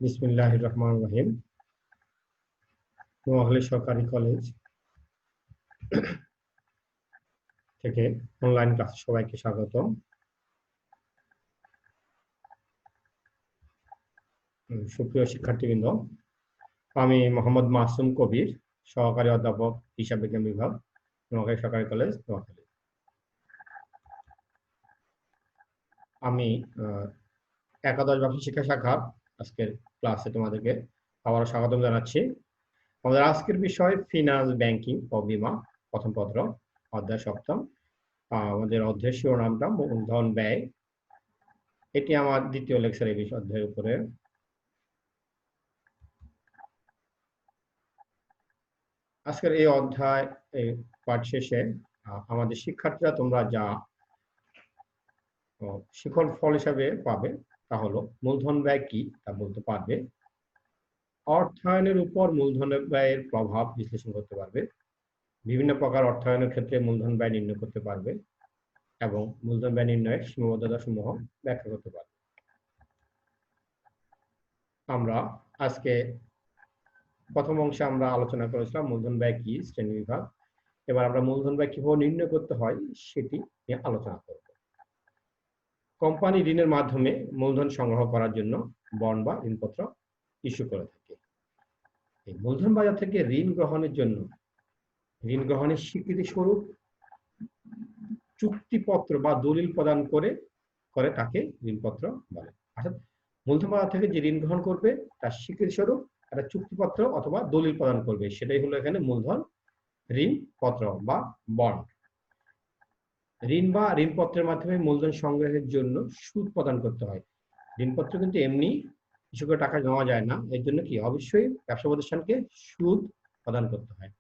বিসমিল্লাহির রহমানির রহিম। নোয়াখালী সরকারি কলেজ থেকে অনলাইন ক্লাসে সবাইকে স্বাগত। সুপ্রিয় শিক্ষার্থীবৃন্দ, আমি মোহাম্মদ মাসুম কবির, সহকারী অধ্যাপক হিসাব বিজ্ঞান বিভাগ, নোয়াখালী সরকারি কলেজ, নোয়াখালী। আমি একাদশ ব্যবসায় শিক্ষা শাখার আজকের ক্লাসে তোমাদেরকে আবারও স্বাগতম জানাচ্ছি। আমাদের আজকের বিষয় ফিনান্স, ব্যাংকিং ও বীমা, প্রথম পত্র, অধ্যায় সপ্তম। আমাদের অধ্যায়ের শিরোনামটা মূলধন ব্যয়। এটি আমার দ্বিতীয় লেকচার এই বিষয় অধ্যায়ের উপরে। আজকের এই অধ্যায় পাঠ শেষে আমাদের শিক্ষার্থীরা তোমরা যা শিখন ফল হিসাবে পাবে তা হলো মূলধন ব্যয় কি তা বলতে পারবে, অর্থায়নের উপর মূলধন ব্যয়ের প্রভাব বিশ্লেষণ করতে পারবে, বিভিন্ন প্রকার অর্থায়নের ক্ষেত্রে মূলধন ব্যয় নির্ণয় করতে পারবে এবং মূলধন ব্যয় নির্ণয়ের সীমাবদ্ধতা সমূহ ব্যাখ্যা করতে পারবে। আমরা আজকে প্রথম অংশে আমরা আলোচনা করেছিলাম মূলধন ব্যয় কি, শ্রেণী বিভাগ। এবার আমরা মূলধন ব্যয় কিভাবে নির্ণয় করতে হয় সেটি নিয়ে আলোচনা করব। কোম্পানি ঋণের মাধ্যমে মূলধন সংগ্রহ করার জন্য বন্ড বা ঋণপত্র ইস্যু করে থাকে। এই মূলধন বাজার থেকে ঋণ গ্রহণের জন্য ঋণ গ্রহণের স্বীকৃতি স্বরূপ চুক্তিপত্র বা দলিল প্রদান করে তাকে ঋণপত্র বলে। অর্থাৎ মূলধন বাজার থেকে যে ঋণ গ্রহণ করবে তার স্বীকৃতি স্বরূপ একটা চুক্তিপত্র অথবা দলিল প্রদান করবে, সেটাই হলো এখানে মূলধন ঋণপত্র বা বন্ড। ঋণ বা ঋণপত্রের মাধ্যমে মূলধন সংগ্রহের জন্য সুদ প্রদান করতে হয়। ঋণপত্র কিন্তু এমনি কিছু করে টাকা জমা যায় না, এর জন্য কি অবশ্যই ব্যবসা প্রতিষ্ঠানকে সুদ প্রদান করতে হয়।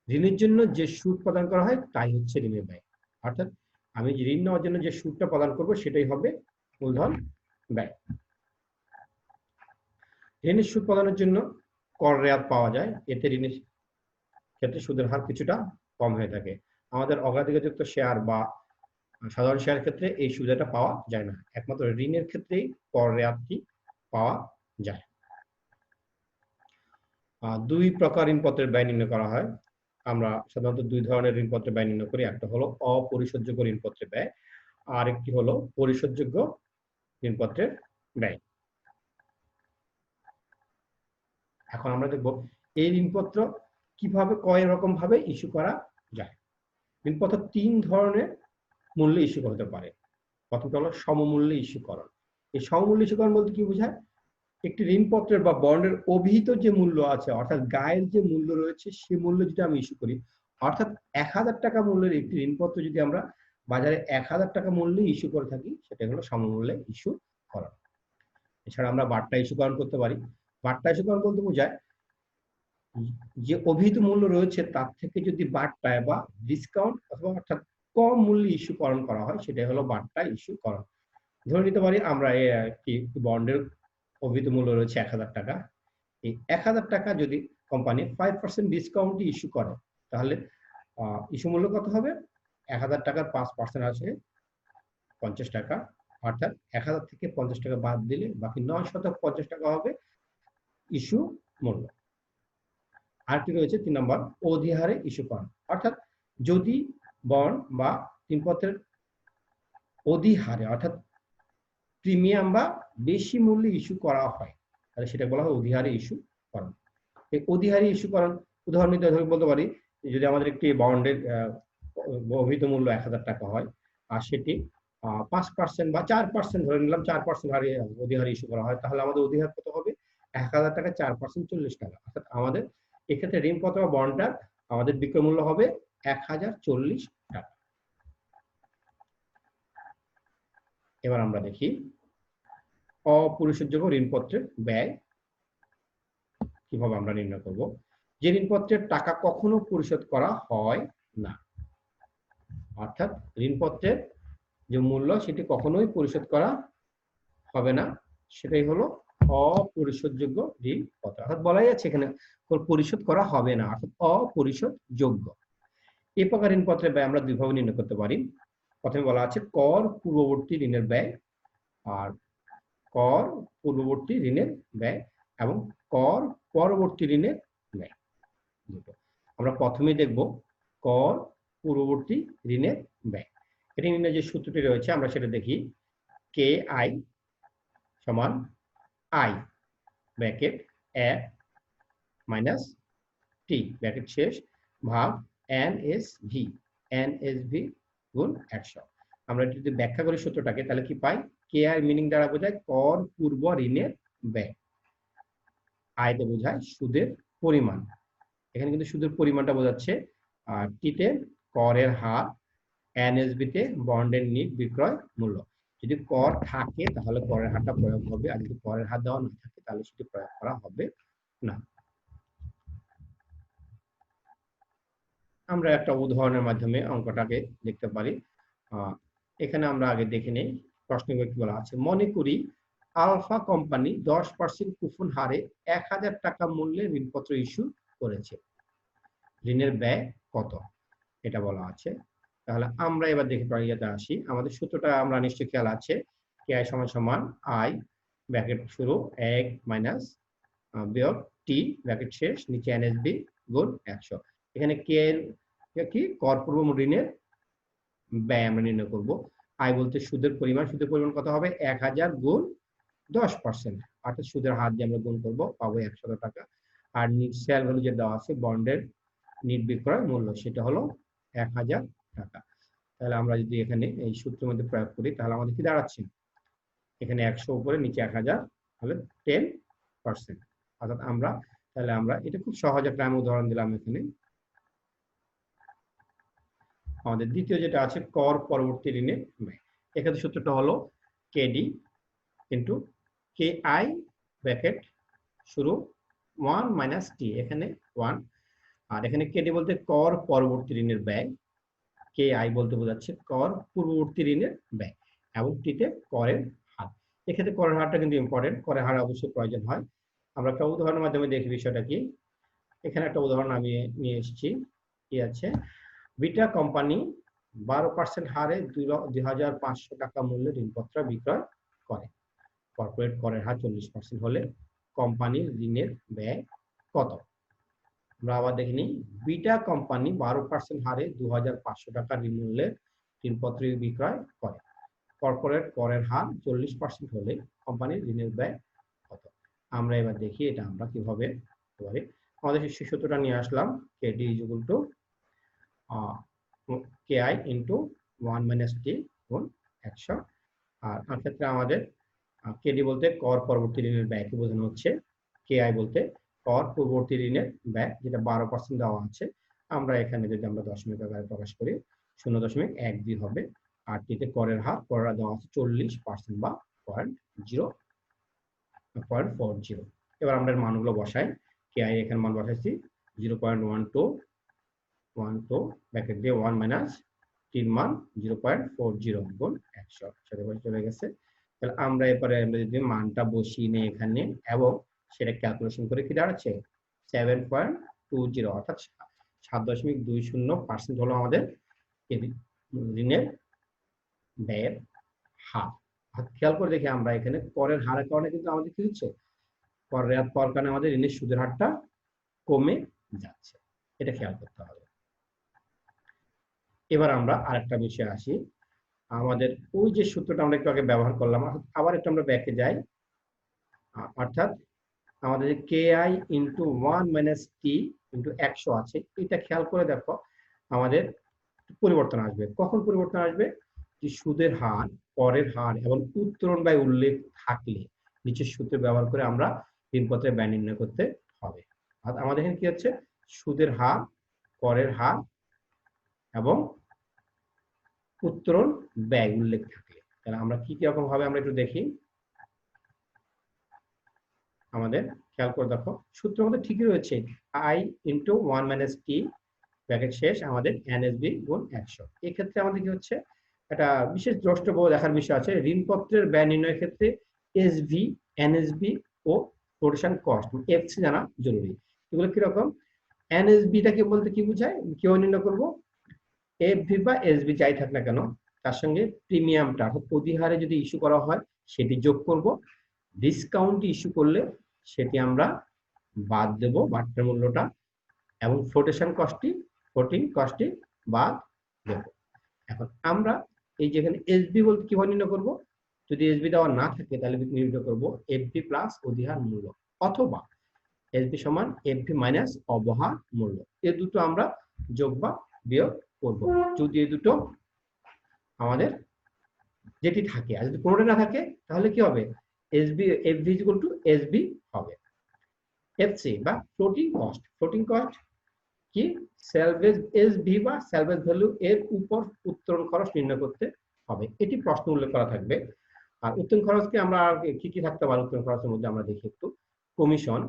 ঋণের জন্য যে সুদ প্রদান করা হয় তাই হচ্ছে ঋণের ব্যয়। অর্থাৎ আমি যে ঋণ নেওয়ার জন্য যে সুদটা প্রদান করব সেটাই হবে মূলধন ব্যয়। ঋণের সুদ প্রদানের জন্য কর রেয়াত পাওয়া যায়, এতে ঋণের ক্ষেত্রে সুদের হার কিছুটা কম হয়ে থাকে। আমাদের অগ্রাধিকারযুক্ত শেয়ার বা সাধারণ শেয়ারের ক্ষেত্রে এই সুবিধাটা পাওয়া যায় না, একমাত্র ঋণের ক্ষেত্রেই কর রেয়াতটি পাওয়া যায়। দুই প্রকার ঋণপত্রের ব্যয় নির্ণয় করা হয়। আমরা সাধারণত দুই ধরনের ঋণপত্রের ব্যয় নির্ণয় করি। একটা হলো অপরিশোধযোগ্য ঋণপত্রের ব্যয়, আর একটি হলো পরিশোধযোগ্য ঋণপত্রের ব্যয়। এখন আমরা দেখব এই ঋণপত্র কিভাবে কয় রকম ভাবে ইস্যু করা যায়। ঋণপত্র তিন ধরনের মূল্যে ইস্যু করতে পারে। প্রথমটা হলো সমমূল্যে ইস্যুকরণ। এই সমমূল্য ইস্যুকরণ বলতে কি বোঝায়? একটি ঋণপত্রের বা বন্ডের অভিহিত যে মূল্য আছে, অর্থাৎ গায়ের যে মূল্য রয়েছে সে মূল্য যদি আমি ইস্যু করি, অর্থাৎ 1000 টাকা মূল্যের একটি ঋণপত্র যদি আমরা বাজারে 1000 টাকা মূল্যে ইস্যু করে থাকি, সেটা হলো সমমূল্যে ইস্যু করা। এছাড়া আমরা বাট্টা ইস্যুকরণ করতে পারি। বাট্টা ইস্যুকরণ বলতে বোঝায় যে অভিহিত মূল্য রয়েছে তার থেকে যদি বাট্টায় বা ডিসকাউন্ট অথবা অর্থাৎ কম মূল্যে ইস্যুকরণ করা হয়, সেটাই হলো বাট্টা ইস্যুকরণ। ধরে নিতে পারি আমরা একটি বন্ডের অভিহিত মূল্য রয়েছে 1000 টাকা। এই 1000 টাকা যদি কোম্পানি 5% ডিসকাউন্ট ইস্যু করে, তাহলে ইস্যু মূল্য কত হবে? 1000 টাকার 5% আছে 50 টাকা, অর্থাৎ 1000 থেকে 50 টাকা বাদ দিলে বাকি 950 টাকা হবে ইস্যু মূল্য। আরেকটি রয়েছে 3 নম্বর, অধিহারে ইস্যু করা। অর্থাৎ যদি বন্ড বা ঋণপত্রের অধিহারে অর্থাৎ প্রিমিয়াম বা বেশি মূল্যে ইস্যু করা হয়, তাহলে সেটা বলা হয় অধিহারে ইস্যু করা। এই অধিহারে ইস্যু করার উদাহরণ দিতে বলতে পারি, যদি আমাদের একটি বন্ডের অভিহিত মূল্য 1000 টাকা হয় আর সেটি 5% বা 4% ধরে নিলাম 4% হারে অধিহারে ইস্যু করা হয়, তাহলে আমাদের অধিহার কত হবে? 1000 টাকা 4% 40 টাকা। অর্থাৎ আমাদের এক্ষেত্রে ঋণপত্র বা বন্ডটার আমাদের বিক্রয় মূল্য হবে 1040 টাকা। এবার আমরা দেখি অপরিশোধযোগ্য ঋণপত্রের ব্যয় কিভাবে আমরা নির্ণয় করব। যে ঋণপত্রের টাকা কখনো পরিশোধ করা হয় না, অর্থাৎ ঋণপত্রের যে মূল্য সেটি কখনোই পরিশোধ করা হবে না, সেটাই হলো অপরিশোধযোগ্য ঋণপত্র। অর্থাৎ বলাই যাচ্ছে এখানে পরিশোধ করা হবে না, অর্থাৎ অপরিশোধযোগ্য। এই প্রকার ঋণপত্রের ব্যয় আমরা দুইভাবে নির্ণয় করতে পারি। প্রথমে বলা আছে কর পূর্ববর্তী ঋণের ব্যয়, আর কর পূর্ববর্তী ঋণের ব্যয় এবং কর পরবর্তী ঋণের ব্যয় দুটো। আমরা প্রথমেই দেখব কর পূর্ববর্তী ঋণের ব্যয়। এটি নির্ণয়ের যে সূত্রটি রয়েছে আমরা সেটা দেখি। কে আই সমান I bracket A minus T bracket শেষ ভাগ এনএসভি গুণ 100। আমরা যদি ব্যাখ্যা করি সূত্রটাকে তাহলে কি পাই? কে আই মিনিং দ্বারা বোঝায় কর পূর্ব ঋণের ব্যয়, আয়তে বোঝায় সুদের পরিমাণ, এখানে কিন্তু সুদের পরিমাণটা বোঝাচ্ছে, আর টিতে করের হার, এনএসবি তে বন্ডের নিট বিক্রয় মূল্য। যদি কর থাকে তাহলে করের হারটা প্রয়োগ হবে, আর যদি করের হার দেওয়া না থাকে তাহলে সেটি প্রয়োগ করা হবে না। আমরা একটা উদাহরণের মাধ্যমে অঙ্কটাকে দেখতে পারি। এখানে আমরা আগে দেখে নেই প্রশ্নে কি বলা আছে। মনে করি আলফা কোম্পানি 10% কুপন হারে 1000 টাকা মূল্যের ঋণপত্র ইস্যু করেছে। ঋণের ব্যয় কত এটা বলা আছে। তাহলে আমরা এবার দেখে পারি, যাতে আসি আমাদের সূত্রটা আমরা নিশ্চয়ই খেয়াল আছে। কে আই সমান সমান আই ব্র্যাকেট শুরু 1 মাইনাস বিয়োগ টি ব্র্যাকেট শেষ নিচে এনএসবি গুণ 100। এখানে কে এর কি কর পূর্ব ঋণের ব্যয় আমরা নির্ণয় করব। আয় বলতে সুদের পরিমাণ, সুদের পরিমাণ কত হবে? 1000 গুণ 10%, অর্থাৎ সুদের হার দিয়ে আমরা গুণ করব, পাবো 100 টাকা। আর নিট শেয়ার ভ্যালু যে দেওয়া আছে বন্ডের নিট বিক্রয় মূল্য সেটা হলো 1000 টাকা। তাহলে আমরা যদি এখানে এই সূত্রের মধ্যে প্রয়োগ করি তাহলে আমাদের কি দাঁড়াচ্ছে? এখানে 100 উপরে নিচে 1000 তাহলে 10%, অর্থাৎ আমরা এটা খুব সহজ একটা আমি উদাহরণ দিলাম। এখানে আমাদের দ্বিতীয় যেটা আছে কর পরবর্তী ঋণের ব্যয়। এখানে সূত্রটা হলো KD into K I bracket শুরু 1 মাইনাস টি, এখানে 1, আর এখানে কেডি বলতে কর পরবর্তী ঋণের ব্যয়, কে আই বলতে বোঝাচ্ছে কর পূর্ববর্তী ঋণের ব্যয়, এবং টিতে করের হার। এক্ষেত্রে করের হারটা কিন্তু ইম্পর্টেন্ট, করের হার অবশ্যই প্রয়োজন হয়। আমরা একটা উদাহরণের মাধ্যমে দেখি বিষয়টা কি। এখানে একটা উদাহরণ আমি নিয়ে এসেছি। কি আছে? বিটা কোম্পানি 12% হারে 2500 টাকা মূল্যের ঋণপত্র বিক্রয় করে। কর্পোরেট করের হার 40% হলে কোম্পানির ঋণের ব্যয় কত? আমরা আবার দেখে নিই। বিটা কোম্পানি 12% হারে 2500 টাকা মূল্যের ঋণপত্র বিক্রয় করে। কর্পোরেট করের হার 40% হলে কোম্পানির ঋণের ব্যয় কত? আমরা এবার দেখি এটা আমরা কিভাবে করতে পারি। আমাদের সেই সূত্রটা নিয়ে আসলাম। KD is equal to KI into 1 minus T গুণ 100। আর ক্ষেত্রে আমাদের কেডি বলতে কর পরবর্তী ঋণের ব্যয়কে বোঝানো হচ্ছে, কেআই বলতে কর পূর্ববর্তী ঋণের ব্যয়, যেটা 12% দেওয়া আছে। আমরা এখানে যদি আমরা দশমিক আকারে প্রকাশ করি 0.12 হবে। আর টিতে করের হার, করের দেওয়া আছে 40% বা 0.40। এবার আমরা মানগুলো বসাই। কেআই এখানে মান বসাইছি 0.12 ব্র্যাকেট দিয়ে 1 মাইনাস টির মান 0.40 গুণ 100 সাথে চলে গেছে। তাহলে আমরা এরপরে আমরা যদি মানটা বসিয়ে নিই এখানে এবং সেটা ক্যালকুলেশন করে কি দাঁড়াচ্ছে 7.20, অর্থাৎ 7.20% হলো আমাদের ঋণের ব্যয়ের হার। খেয়াল করে দেখি আমরা এখানে করের হারের কারণে কিন্তু আমাদের কি হচ্ছে, করের কারণে আমাদের ঋণের সুদের হারটা কমে যাচ্ছে, এটা খেয়াল করতে হবে। এবার আমরা আরেকটা বিষয়ে আসি। আমাদের ওই যে সূত্রটা আমরা একটু আগে ব্যবহার করলাম, আবার একটু আমরা ব্যাকে যাই। অর্থাৎ আমাদের যে K I into 1 minus T into 100 আছে, এটা খেয়াল করে দেখো আমাদের পরিবর্তন আসবে। কখন পরিবর্তন আসবে? যে সুদের হার, করের হার এবং উত্তোলন ব্যয় উল্লেখ থাকলে নিচের সূত্র ব্যবহার করে আমরা ঋণপত্রের ব্যয় নির্ণয় করতে হবে। আর আমাদের এখানে কি হচ্ছে, সুদের হার, করের হার এবং উত্তোলন ব্যয় উল্লেখ থাকলে। তাহলে আমরা কি রকম ভাবে আমরা একটু দেখি। আমাদের খেয়াল করে দেখো সূত্রের মধ্যে ঠিকই রয়েছে, I into 1 minus T bracket শেষ আমাদের এনএসবি গুণ 100। এই ক্ষেত্রে আমাদের কি হচ্ছে, একটা বিশেষ দ্রষ্টব্য দেখার বিষয় আছে। ঋণপত্রের ব্যয় নির্ণয়ের ক্ষেত্রে এসভি, এনএসবি ও প্রোডাকশন কস্ট এফসি জানা জরুরি। এগুলো কিরকম? এনএসবিটাকে বলতে কি বোঝায়, কিভাবে নির্ণয় করবো? এফভি বা এসবি যাই থাক না কেন, তার সঙ্গে প্রিমিয়ামটা অর্থাৎ অধিহারে যদি ইস্যু করা হয় সেটি যোগ করব, ডিসকাউন্ট ইস্যু করলে সেটি আমরা বাদ দেব বাট্টার মূল্যটা, এবং ফ্লোটিং কস্টটি বাদ দেব। এখন আমরা এই যেখানে এসবি বলতে কিভাবে নির্ণয় করব, যদি এসবি দেওয়া না থাকে তাহলে নির্ণয় করব এফবি প্লাস অধিহার মূল্য, অথবা এসবি সমান এফবি মাইনাস অবহার মূল্য। এই দুটো আমরা যোগ বা বিয়োগ করব। যদি এই দুটো আমাদের যেটি থাকে, আর যদি কোনোটা না থাকে তাহলে কি হবে, SB FB equal to SB হবে। এফসি বা ফ্লোটিং কস্ট কি, স্যালভেজ এসভি বা স্যালভেজ ভ্যালু এর উপর উত্তোলন খরচ নির্ণয় করতে হবে, এটি প্রশ্ন উল্লেখ করা থাকবে। আর উত্তোলন খরচকে আমরা কি কি থাকতে পারে উত্তোলন খরচের মধ্যে আমরা দেখি একটু, কমিশন,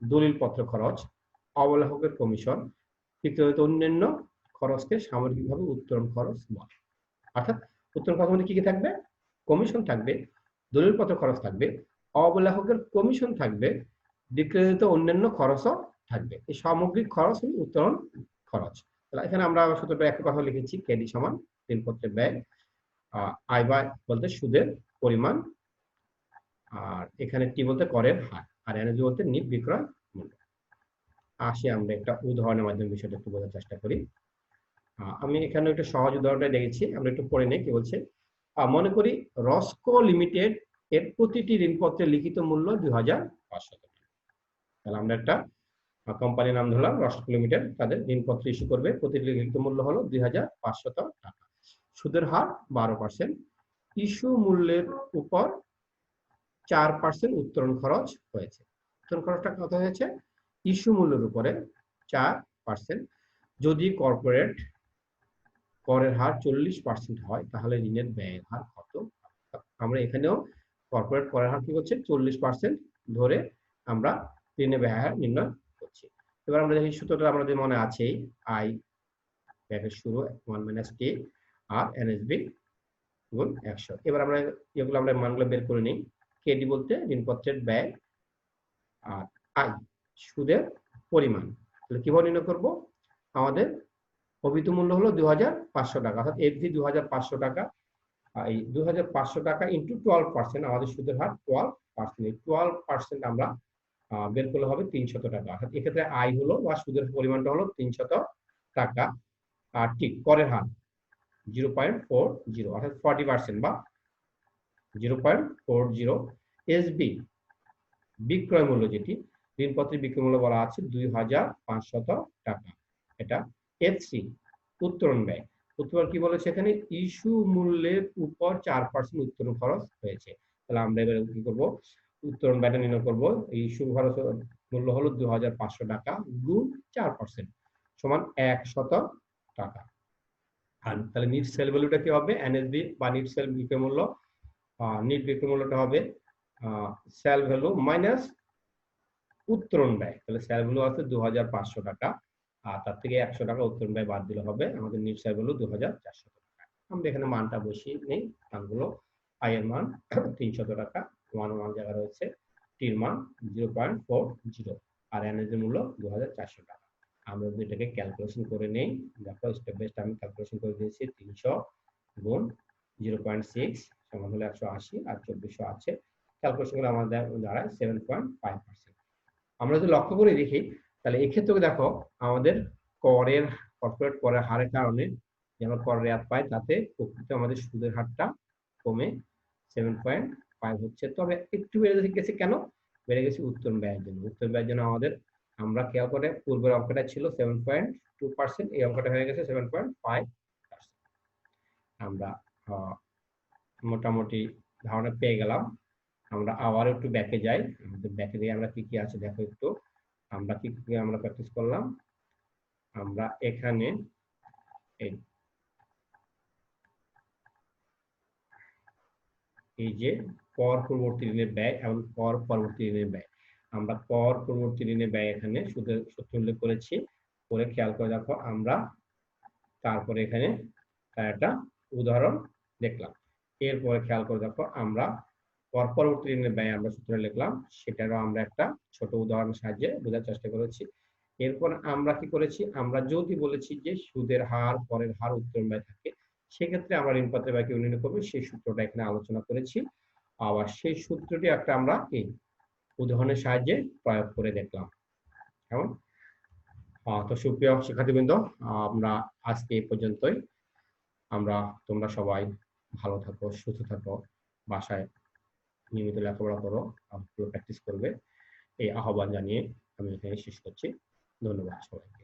দলিলপত্র খরচ, অবলাহকের কমিশন, বিক্রয়িত অন্যান্য খরচকে সামগ্রিকভাবে উত্তোলন খরচ বলে। অর্থাৎ উত্তোলন খরচের মধ্যে কি কি থাকবে, কমিশন থাকবে, দলিলপত্র খরচ থাকবে, অবলাহকের কমিশন থাকবে, বিক্রয়িত অন্যান্য খরচও থাকবে। এই সামগ্রিক খরচ হল উত্তোলন খরচ। তাহলে এখানে আমরা সূত্রটা একটা কথা লিখেছি, কেডি সমান ঋণপত্রের ব্যয়, আয় ব্যয় বলতে সুদের পরিমাণ, আর এখানে টি বলতে করের হার, আর এনএসবি বলতে নিট বিক্রয় মূল্য। আসি আমরা একটা উদাহরণের মাধ্যমে বিষয়টা একটু বোঝার চেষ্টা করি। আমি এখানে একটা সহজ উদাহরণটা দেখেছি, আমরা একটু পড়ে নেই কি বলছে। মনে করি রস্কো লিমিটেড এর প্রতিটি ঋণপত্রের লিখিত মূল্য 2500 টাকা। তাহলে আমরা একটা কোম্পানির নাম ধরলাম রস্কো লিমিটেড, তাদের ঋণপত্র ইস্যু করবে, প্রতিটি লিখিত মূল্য হলো 2500 টাকা, সুদের হার 12%, ইস্যু মূল্যের উপর 4% উত্তোলন খরচ হয়েছে। উত্তোলন খরচটা কত হয়েছে, ইস্যু মূল্যের উপরে 4%। যদি কর্পোরেট করের হার 40% হয় তাহলে ঋণের ব্যয়ের হার কত। আমরা এখানেও কর্পোরেট করের হার কি হচ্ছে 40% ধরে আমরা ঋণের ব্যয়ের হার নির্ণয় করছি। এবার আমরা দেখি সূত্রটা আমাদের মনে আছে, আই ব্যাকেট শুরু 1 মাইনাস টি আর এনএসবি গুণ 100। এবার আমরা এগুলো আমরা মানগুলো বের করে নিই। কেডি বলতে ঋণপত্রের ব্যয়, আর আই সুদের পরিমাণ। তাহলে কিভাবে নির্ণয় করব, আমাদের প্রকৃত মূল্য হলো 2500 টাকা, অর্থাৎ এফভি 2500 টাকা, এই 2500 টাকা ইন্টু 12%, আমাদের সুদের হার 12%। এই 12% আমরা বের করলে হবে 300 টাকা। অর্থাৎ এক্ষেত্রে আয় হলো বা সুদের পরিমাণটা হলো 300 টাকা, আর ঠিক করের হার 0.40, অর্থাৎ 40% বা 0.40। এসবি বিক্রয় মূল্য, যেটি ঋণপত্রের বিক্রয় মূল্য বলা আছে 2500 টাকা, এটা। এফসি উত্তোলন ব্যয়, উত্তোলন কি বলেছে এখানে, ইস্যু মূল্যের উপর 4% উত্তোলন খরচ হয়েছে। তাহলে আমরা এবার কি করব, উত্তোলন ব্যয়টা নির্ণয় করব। ইস্যু খরচ মূল্য হলো 2500 টাকা গুণ 4% সমান 100 টাকা। আর তাহলে নিট সেল ভ্যালুটা কি হবে, এনএসবি বা নিট সেল বিক্রয় মূল্য, নিট বিক্রয় মূল্যটা হবে সেল ভ্যালু মাইনাস উত্তোলন ব্যয়। তাহলে সেল ভ্যালু আছে 2500 টাকা, আর তার থেকে 100 টাকা উত্তোলন ব্যয় বাদ দিলে হবে আমাদের নিট সেল ভ্যালু 2400 টাকা। আমরা এখানে মানটা বসিয়ে নেই, মানগুলো আই এর মান 300 টাকা, 1 জায়গা রয়েছে, টির মান 0.40, আর এনএসবি মূল্য 2400 টাকা। আমরা যদি এটাকে ক্যালকুলেশন করে নেই, দেখো স্টেপ বাই স্টেপ আমি ক্যালকুলেশন করে দিয়েছি। 300 গুণ 0.6 সমান হলো 180, আর 2400 আছে, ক্যালকুলেশন করে আমাদের দাঁড়ায় 7.5%। আমরা যদি লক্ষ্য করে দেখি তাহলে এক্ষেত্রে দেখো আমাদের কর্পোরেট করের হারের কারণে যে আমরা কর রেয়াত পাই, তাতে প্রকৃত আমাদের সুদের হারটা কমে 7.5 হচ্ছে। তবে একটু বেড়ে গেছে, কেন বেড়ে গেছে, উত্তোলন ব্যয়ের জন্য। উত্তোলন ব্যয়ের জন্য আমাদের, আমরা খেয়াল করে পূর্বের অঙ্কটা ছিল 7.2%, এই অঙ্কটা হয়ে গেছে 7.5%। আমরা মোটামুটি ধারণা পেয়ে গেলাম। আমরা আবার একটু ব্যাকে যাই, আমাদের ব্যাকে দিয়ে আমরা কি কি আছে দেখো একটু, আমরা কি কি আমরা প্র্যাকটিস করলাম। আমরা এখানে এই যে কর পূর্ববর্তী ঋণের ব্যয় এবং কর পরবর্তী ঋণের ব্যয়, আমরা কর পূর্ববর্তী ঋণের ব্যয় এখানে সুদের সূত্র উল্লেখ করেছি, করে খেয়াল করে দেখো আমরা তারপরে এখানে একটা উদাহরণ দেখলাম। এরপরে খেয়াল করে দেখো আমরা কর পরবর্তী ঋণের ব্যয় আমরা সূত্রে লিখলাম, সেটারও আমরা একটা ছোট উদাহরণের সাহায্যে বোঝার চেষ্টা করেছি। এরপর আমরা কি করেছি, আমরা যদি বলেছি যে সুদের হার, করের হার, উত্তোলন ব্যয় থাকে, সেক্ষেত্রে আমরা ঋণপত্রের ব্যয়কে নির্ণয় করবো, সেই সূত্রটা এখানে আলোচনা করেছি। আবার সেই সূত্রটি একটা আমরা এই উদাহরণের সাহায্যে প্রয়োগ করে দেখলাম। কেমন? তো সুপ্রিয় শিক্ষার্থীবৃন্দ, আমরা আজকে এই পর্যন্তই। তোমরা সবাই ভালো থাকো, সুস্থ থাকো, বাসায় নিয়মিত লেখাপড়া করো, প্র্যাকটিস করবে, এই আহ্বান জানিয়ে আমি এখানে শেষ করছি। ধন্যবাদ সবাইকে।